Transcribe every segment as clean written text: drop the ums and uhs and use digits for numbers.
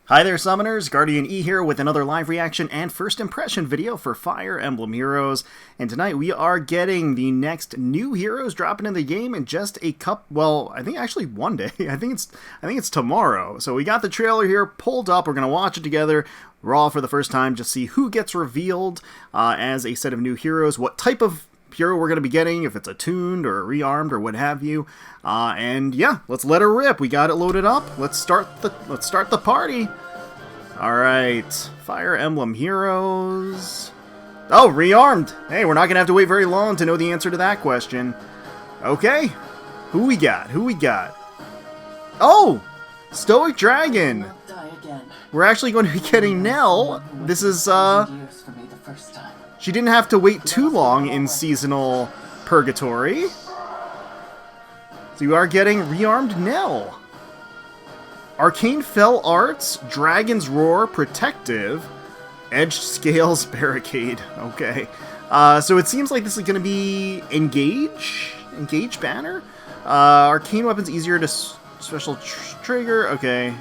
Hi there, Summoners! GuardianE here with another live reaction and first impression video for Fire Emblem Heroes. And tonight we are getting the next new heroes dropping in the game in just a well, I think actually one day. I think it's tomorrow. So we got the trailer here pulled up. We're gonna watch it together. Raw for the first time, just see who gets revealed as a set of new heroes, what type of hero we're going to be getting, if it's attuned or rearmed or what have you. And yeah, let's let her rip. We got it loaded up. Let's start the party. All right, Fire Emblem Heroes. Oh, rearmed. Hey, we're not going to have to wait very long to know the answer to that question. Okay, who we got? Oh, Stoic Dragon. We're actually going to be getting Nel. This is she didn't have to wait too long in seasonal purgatory. So you are getting Rearmed Nel. Arcane Fell Arts, Dragon's Roar, Protective, Edged Scales, Barricade. Okay. So it seems like this is going to be Engage banner. Arcane weapons easier to special trigger. Okay.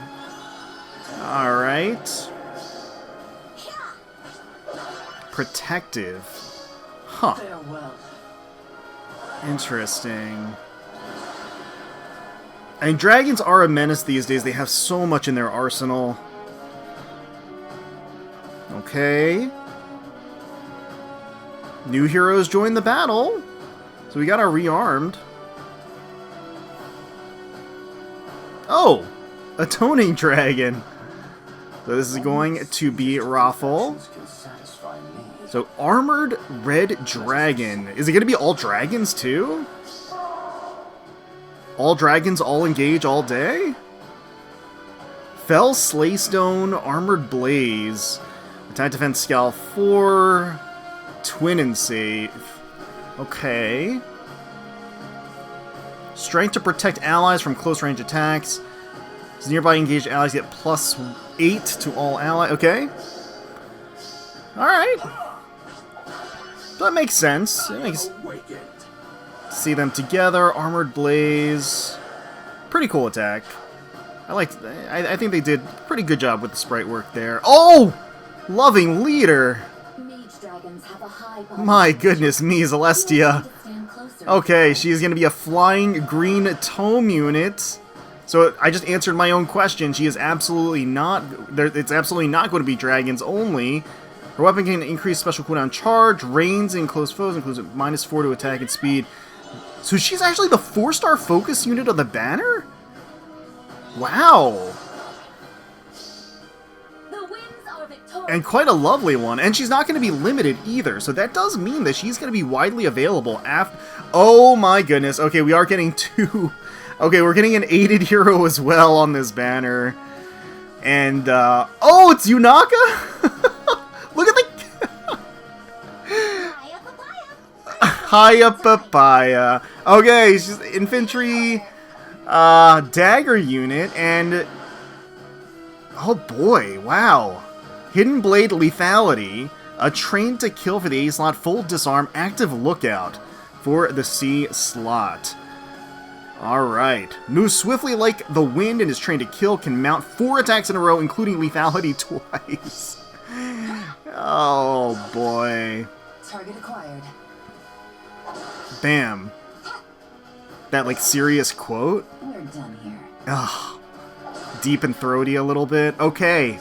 Alright. Protective. Huh. Interesting. And dragons are a menace these days. They have so much in their arsenal. Okay. New heroes join the battle. So we got our rearmed. Oh! Atoning dragon. So this is going to be Rafal. So, Armored Red Dragon. Is it going to be all dragons, too? All dragons, all engage, all day? Fell Slaystone, Armored Blaze. Attack Defense Scal 4. Twin and Save. Okay. Strength to protect allies from close range attacks. So nearby engaged allies get +8 to all allies. Okay. Alright. That makes sense. It makes see them together. Armored Blaze, pretty cool attack. I think they did a pretty good job with the sprite work there. Oh, Loving Leader. My goodness me, Zelestia. Okay, she's gonna be a flying green tome unit. So I just answered my own question. She is absolutely not. It's absolutely not going to be dragons only. Her weapon can increase special cooldown charge, range in close foes, includes -4 to attack and speed. So she's actually the 4-star focus unit of the banner? Wow. And quite a lovely one. And she's not going to be limited either. So that does mean that she's going to be widely available after... Oh my goodness. Okay, we are getting two... Okay, we're getting an aided hero as well on this banner. And, oh, it's Yunaka? Look at the... Hiya Papaya. Okay, she's infantry dagger unit, and... Oh boy, wow. Hidden Blade Lethality, a trained to kill for the A slot, full disarm, active lookout for the C slot. Alright. Moves swiftly like the wind and is trained to kill, can mount 4 attacks in a row, including lethality twice. Oh boy. Target acquired. Bam. That like serious quote? We're done here. Ugh. Deep and throaty a little bit. Okay.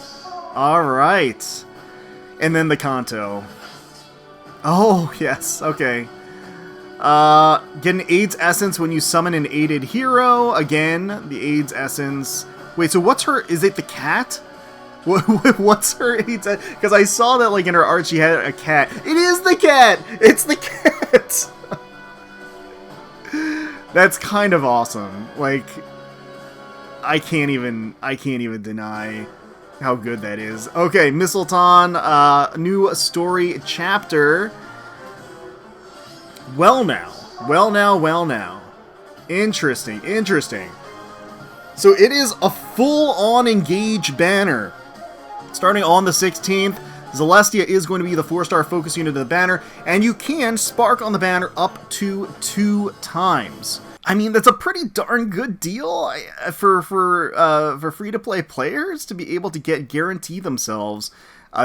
Alright. And then the Kanto. Oh, yes. Okay. Get an AIDS Essence when you summon an aided hero. Again, the AIDS Essence. Wait, so what's her... Is it the cat? What's her AIDS... Because I saw that, like, in her art, she had a cat. It is the cat! It's the cat! That's kind of awesome. Like, I can't even deny how good that is. Okay, Mistleton, new story chapter. Well now. Interesting. So it is a full-on engage banner. Starting on the 16th, Zelestia is going to be the 4-star focus unit of the banner, and you can spark on the banner up to 2 times. I mean, that's a pretty darn good deal for free-to-play players to be able to guarantee themselves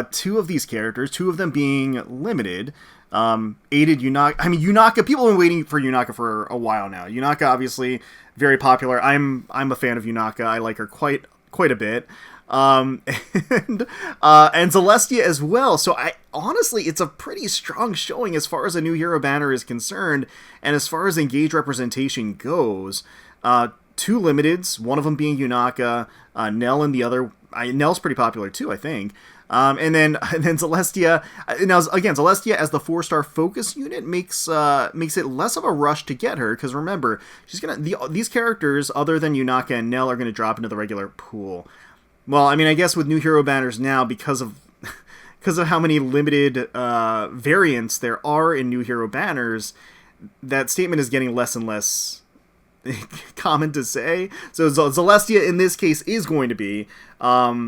two of these characters, two of them being limited. Aided Yunaka. I mean, Yunaka. People have been waiting for Yunaka for a while now. Yunaka, obviously, very popular. I'm a fan of Yunaka. I like her quite a bit. And Zelestia as well. So honestly, it's a pretty strong showing as far as a new hero banner is concerned, and as far as engaged representation goes. Two limiteds, one of them being Yunaka, Nel and the other. Nel's pretty popular too, I think. And then Zelestia. Now again, Zelestia as the 4-star focus unit makes it less of a rush to get her, because remember, these characters other than Yunaka and Nel are gonna drop into the regular pool. Well, I mean, I guess with new hero banners now, because of how many limited variants there are in new hero banners, that statement is getting less and less common to say. So Zelestia in this case is going to be, but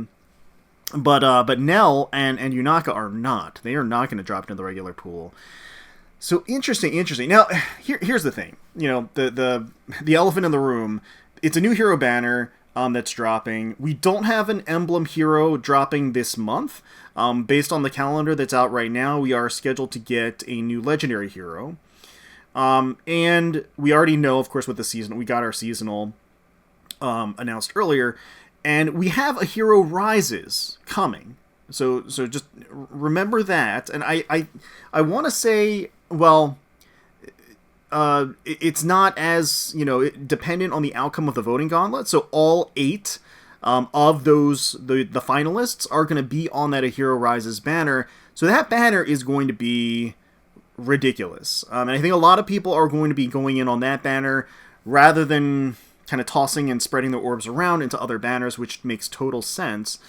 Nel and Yunaka are not. They are not going to drop into the regular pool. So interesting. Now here's the thing. You know, the elephant in the room. It's a new hero banner. That's dropping. We don't have an Emblem hero dropping this month. Based on the calendar that's out right now, we are scheduled to get a new legendary hero. And we already know, of course, with the season, we got our seasonal announced earlier, and we have a Hero Rises coming. So just remember that. And I want to say, well, it's not as, dependent on the outcome of the voting gauntlet. So all 8 of those, the finalists are going to be on that A Hero Rises banner. So that banner is going to be ridiculous. And I think a lot of people are going to be going in on that banner rather than kind of tossing and spreading the orbs around into other banners, which makes total sense.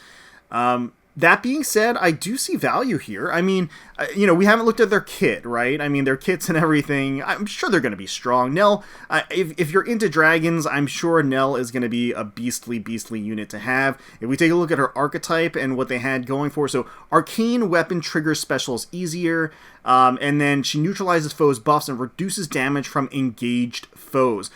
That being said, I do see value here. I mean, we haven't looked at their kit, right? I mean, their kits and everything, I'm sure they're going to be strong. Nel, if you're into dragons, I'm sure Nel is going to be a beastly unit to have. If we take a look at her archetype and what they had going for, so arcane weapon triggers specials easier, and then she neutralizes foes' buffs and reduces damage from engaged foes.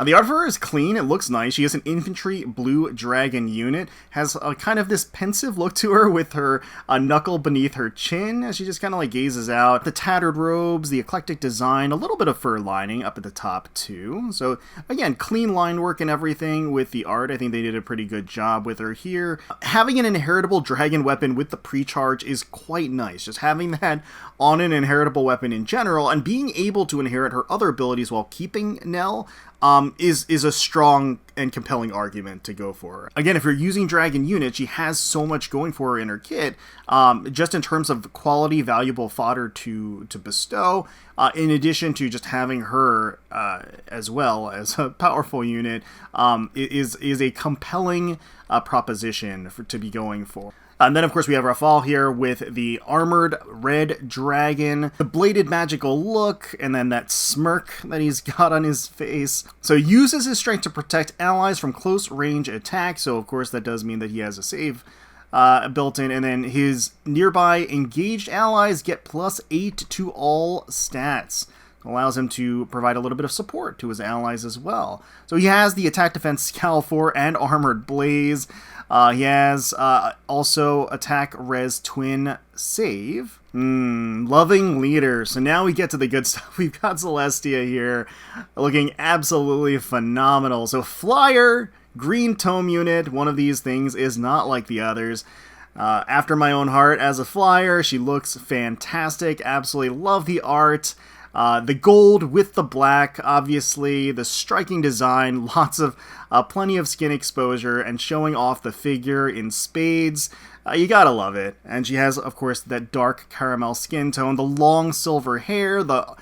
The art for her is clean, it looks nice. She is an infantry blue dragon unit, has a kind of this pensive look to her with her knuckle beneath her chin as she just kind of like gazes out. The tattered robes, the eclectic design, a little bit of fur lining up at the top too. So again, clean line work and everything with the art. I think they did a pretty good job with her here. Having an inheritable dragon weapon with the pre-charge is quite nice. Just having that on an inheritable weapon in general and being able to inherit her other abilities while keeping Nel is a strong and compelling argument to go for her. Again, if you're using dragon units, she has so much going for her in her kit, just in terms of quality, valuable fodder to bestow, in addition to just having her as well as a powerful unit, is a compelling proposition to be going for. And then, of course, we have Rafal here with the armored red dragon, the bladed magical look, and then that smirk that he's got on his face. So he uses his strength to protect allies from close range attack. So, of course, that does mean that he has a save built in. And then his nearby engaged allies get +8 to all stats. Allows him to provide a little bit of support to his allies as well. So he has the attack, defense, scowl 4, and armored blaze. He has also attack, res, twin, save. Loving leader. So now we get to the good stuff. We've got Zelestia here looking absolutely phenomenal. So flyer, green tome unit. One of these things is not like the others. After my own heart as a flyer, she looks fantastic. Absolutely love the art. The gold with the black, obviously, the striking design, lots of, plenty of skin exposure, and showing off the figure in spades. You gotta love it. And she has, of course, that dark caramel skin tone, the long silver hair, the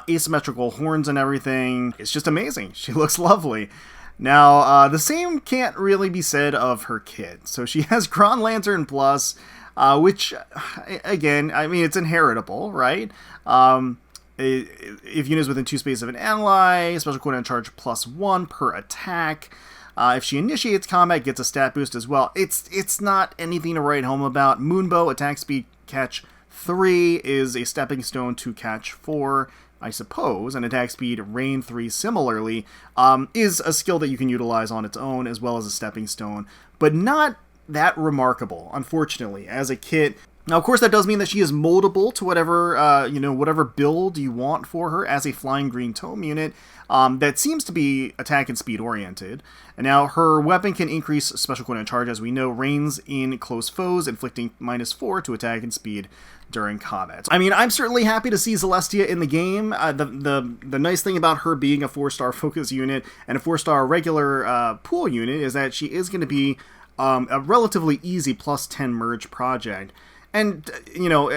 asymmetrical horns and everything. It's just amazing. She looks lovely. Now, the same can't really be said of her kit. So she has Grand Lantern Plus, which, again, I mean, it's inheritable, right? If units within 2 spaces of an ally, special cooldown charge +1 per attack. If she initiates combat, gets a stat boost as well. It's not anything to write home about. Moonbow, attack speed, catch 3 is a stepping stone to catch 4. I suppose, and attack speed Rain 3 similarly, is a skill that you can utilize on its own as well as a stepping stone, but not that remarkable, unfortunately, as a kit. Now, of course, that does mean that she is moldable to whatever, whatever build you want for her as a flying green tome unit that seems to be attack and speed oriented. And now her weapon can increase special cooldown charge, as we know, reigns in close foes, inflicting -4 to attack and speed during combat. I mean, I'm certainly happy to see Zelestia in the game. The nice thing about her being a 4-star focus unit and a 4-star regular pool unit is that she is going to be a relatively easy +10 merge project. And,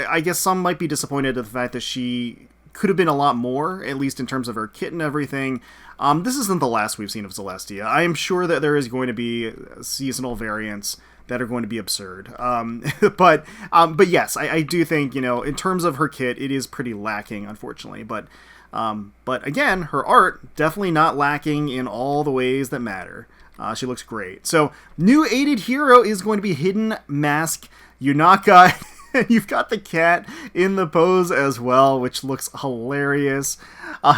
I guess some might be disappointed at the fact that she could have been a lot more, at least in terms of her kit and everything. This isn't the last we've seen of Zelestia. I am sure that there is going to be seasonal variants that are going to be absurd. But yes, I do think, in terms of her kit, it is pretty lacking, unfortunately. But again, her art, definitely not lacking in all the ways that matter. She looks great. So, new aided hero is going to be Hidden Mask Yunaka. You've got the cat in the pose as well, which looks hilarious.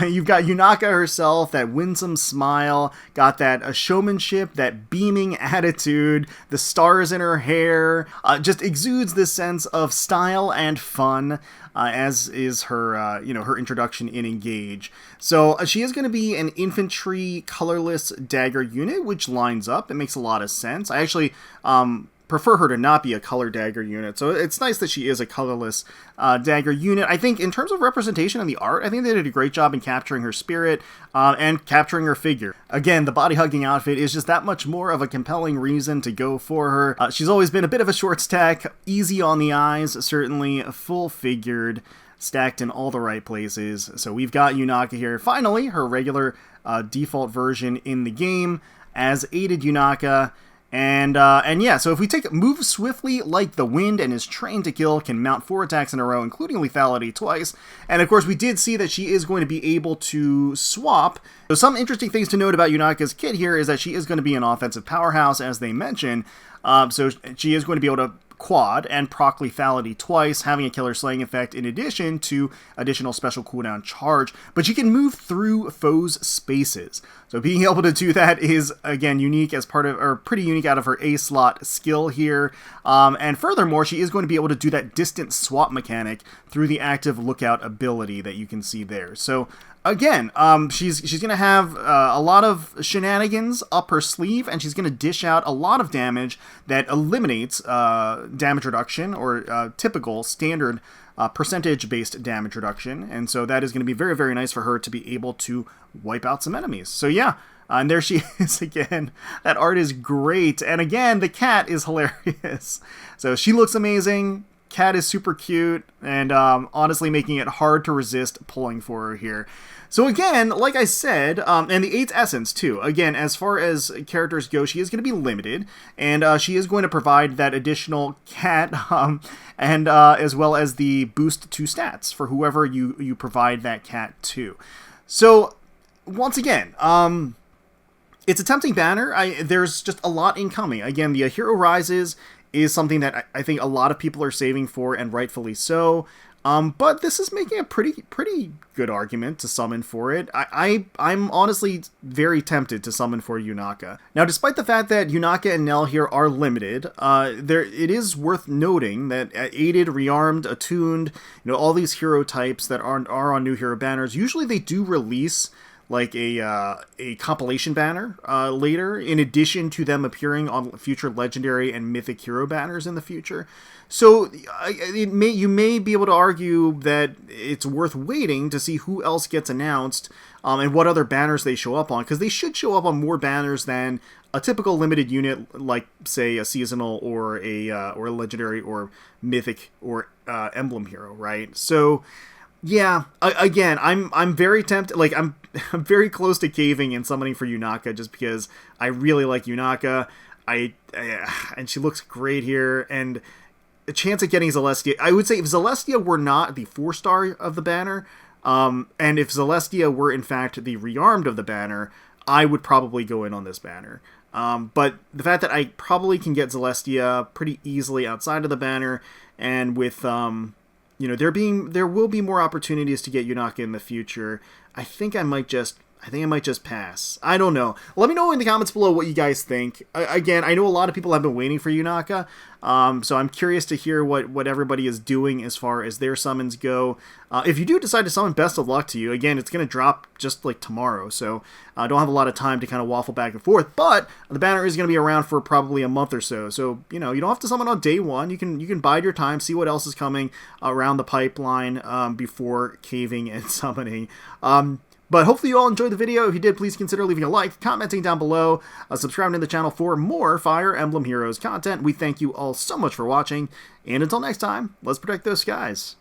You've got Yunaka herself, that winsome smile, got that showmanship, that beaming attitude, the stars in her hair, just exudes this sense of style and fun, as is her, her introduction in Engage. So she is going to be an infantry colorless dagger unit, which lines up. It makes a lot of sense. I actually prefer her to not be a color dagger unit, so it's nice that she is a colorless dagger unit. I think in terms of representation in the art, I think they did a great job in capturing her spirit and capturing her figure. Again, the body-hugging outfit is just that much more of a compelling reason to go for her. She's always been a bit of a short stack, easy on the eyes, certainly full-figured, stacked in all the right places. So we've got Yunaka here, finally, her regular default version in the game as Aided Yunaka. And yeah, so if we take move swiftly like the wind and is trained to kill, can mount 4 attacks in a row, including lethality twice. And of course, we did see that she is going to be able to swap. So some interesting things to note about Yunaka's kit here is that she is going to be an offensive powerhouse, as they mentioned. So she is going to be able to quad and proc lethality twice, having a killer slaying effect in addition to additional special cooldown charge, but she can move through foes' spaces. So being able to do that is, again, unique as part of, or pretty unique out of her A-slot skill here. And furthermore, she is going to be able to do that distant swap mechanic through the active lookout ability that you can see there. So again, she's going to have a lot of shenanigans up her sleeve, and she's going to dish out a lot of damage that eliminates damage reduction, or typical standard percentage-based damage reduction. And so that is going to be very, very nice for her to be able to wipe out some enemies. So yeah, and there she is again. That art is great. And again, the cat is hilarious. So she looks amazing. Cat is super cute, and honestly making it hard to resist pulling for her here. So again, like I said, and the 8th Essence too, again, as far as characters go, she is going to be limited, and she is going to provide that additional cat, and as well as the boost to stats for whoever you provide that cat to. So, once again, it's a tempting banner. There's just a lot incoming. Again, the Hero Rises is something that I think a lot of people are saving for, and rightfully so. But this is making a pretty good argument to summon for it. I'm honestly very tempted to summon for Yunaka. Now, despite the fact that Yunaka and Nel here are limited, it is worth noting that Aided, Rearmed, Attuned, all these hero types that are on new hero banners, usually they do release like a compilation banner later, in addition to them appearing on future legendary and mythic hero banners in the future. So you may be able to argue that it's worth waiting to see who else gets announced and what other banners they show up on, because they should show up on more banners than a typical limited unit, like say a seasonal or a legendary or mythic or emblem hero, right? So yeah, again, I'm very tempted. Like I'm very close to caving and summoning for Yunaka, just because I really like Yunaka. And she looks great here, and a chance at getting Zelestia. I would say if Zelestia were not the 4-star of the banner, and if Zelestia were in fact the Rearmed of the banner, I would probably go in on this banner. But the fact that I probably can get Zelestia pretty easily outside of the banner, and with there will be more opportunities to get Yunaka in the future. I think I might just pass. I don't know. Let me know in the comments below what you guys think. Again, I know a lot of people have been waiting for Yunaka, so I'm curious to hear what everybody is doing as far as their summons go. If you do decide to summon, best of luck to you. Again, it's going to drop just like tomorrow, so I don't have a lot of time to kind of waffle back and forth, but the banner is going to be around for probably a month or so, so you don't have to summon on day one. You can bide your time, see what else is coming around the pipeline before caving and summoning. But hopefully you all enjoyed the video. If you did, please consider leaving a like, commenting down below, subscribing to the channel for more Fire Emblem Heroes content. We thank you all so much for watching, and until next time, let's protect those skies.